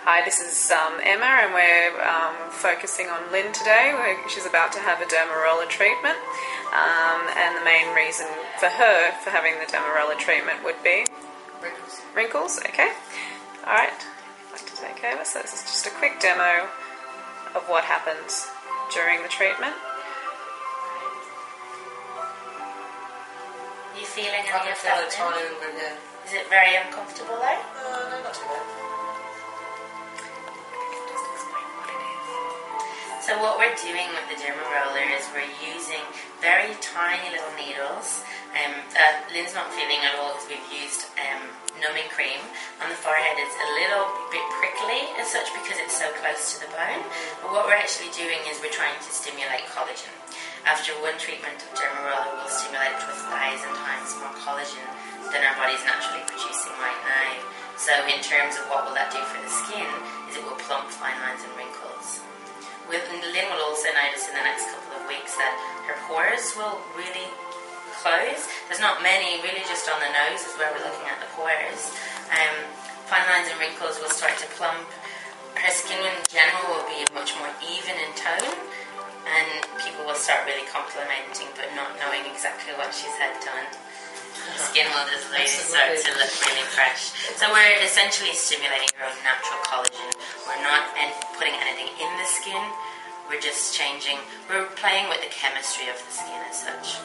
Hi, this is Emma, and we're focusing on Lynn today. She's about to have a Dermaroller treatment, and the main reason for her for having the Dermaroller treatment would be Wrinkles. wrinkles. Okay, all right. I'd like to take over. So this is just a quick demo of what happens during the treatment. Are you feeling I any can of feel that? a tiny little bit, yeah. Is it very uncomfortable though? No, not too bad. So what we're doing with the Dermaroller is we're using very tiny little needles. Lynn's not feeling at all because we've used numbing cream. On the forehead it's a little bit prickly as such because it's so close to the bone. But what we're actually doing is we're trying to stimulate collagen. After one treatment of Dermaroller, we'll stimulate it to 1,000 times more collagen than our body's naturally producing right now. So in terms of what will that do for the skin, is it will plump fine lines and wrinkles. Lynn will also notice in the next couple of weeks that her pores will really close. There's not many, really just on the nose is where we're looking at the pores. Fine lines and wrinkles will start to plump. Her skin in general will be much more even in tone, and people will start really complimenting but not knowing exactly what she's had done. The skin will just really start to look really fresh. So we're essentially stimulating your own natural collagen. We're not putting anything in the skin. We're just changing. We're playing with the chemistry of the skin as such.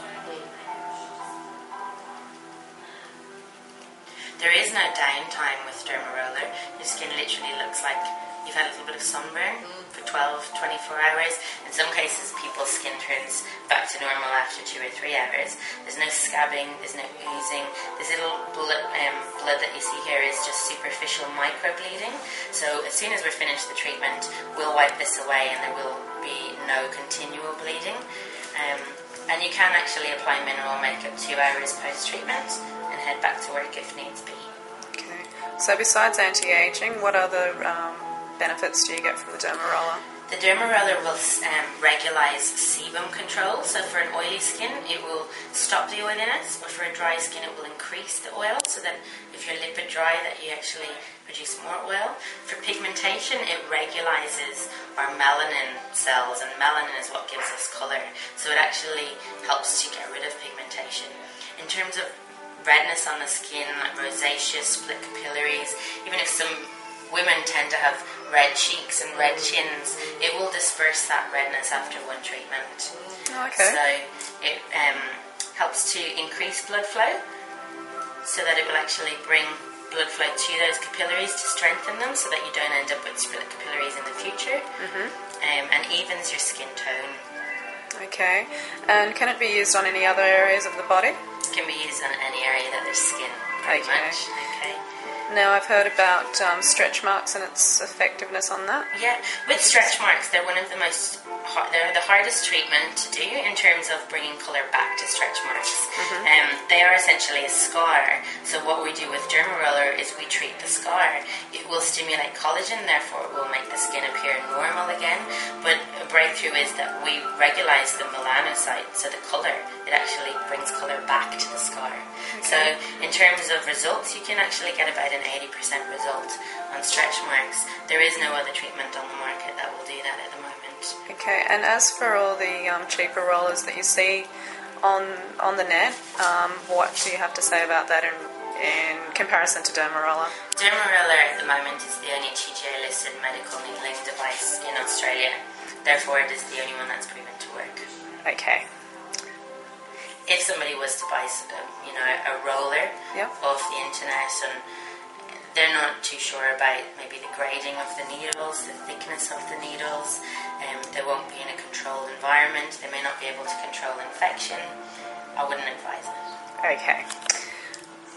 There is no downtime with Dermaroller. Your skin literally looks like you've had a little bit of sunburn for 12-24 hours. In some cases, people's skin turns back to normal after 2 or 3 hours. There's no scabbing, there's no oozing. This little blood that you see here is just superficial microbleeding. So as soon as we're finished the treatment, we'll wipe this away and there will be no continual bleeding. And you can actually apply mineral makeup 2 hours post-treatment and head back to work if needs be. Okay. So besides anti-aging, what other benefits do you get from the Dermaroller? The Dermaroller will regulise sebum control. So for an oily skin, it will stop the oiliness, but for a dry skin, it will increase the oil, so that if your lipid dry, that you actually produce more oil. For pigmentation, it regulases our melanin cells, and melanin is what gives us colour. So it actually helps to get rid of pigmentation. In terms of redness on the skin, like rosacea, split capillaries, even if some women tend to have red cheeks and red chins, it will disperse that redness after one treatment. Okay. So it helps to increase blood flow, so that it will actually bring blood flow to those capillaries to strengthen them, so that you don't end up with split capillaries in the future, and evens your skin tone. Okay. And can it be used on any other areas of the body? It can be used on any area that there's skin, pretty much. Okay. Now, I've heard about stretch marks and its effectiveness on that. Yeah, with stretch marks, they're one of the they're the hardest treatment to do in terms of bringing colour back to stretch marks. They are essentially a scar. So what we do with Dermaroller is we treat the scar. It will stimulate collagen, therefore it will make the skin appear normal again. But a breakthrough is that we regulise the melanocyte, so the colour. It actually brings colour back to the scar. So in terms of results, you can actually get about an 80% result on stretch marks. There is no other treatment on the market that will do that at the moment. Okay, and as for all the cheaper rollers that you see on the net, what do you have to say about that in comparison to Dermaroller? Dermaroller at the moment is the only TGA-listed medical needling device in Australia. Therefore, it is the only one that's proven to work. Okay. If somebody was to buy, a roller off the internet, and they're not too sure about maybe the grading of the needles, the thickness of the needles, they won't be in a controlled environment, they may not be able to control infection, I wouldn't advise it. Okay.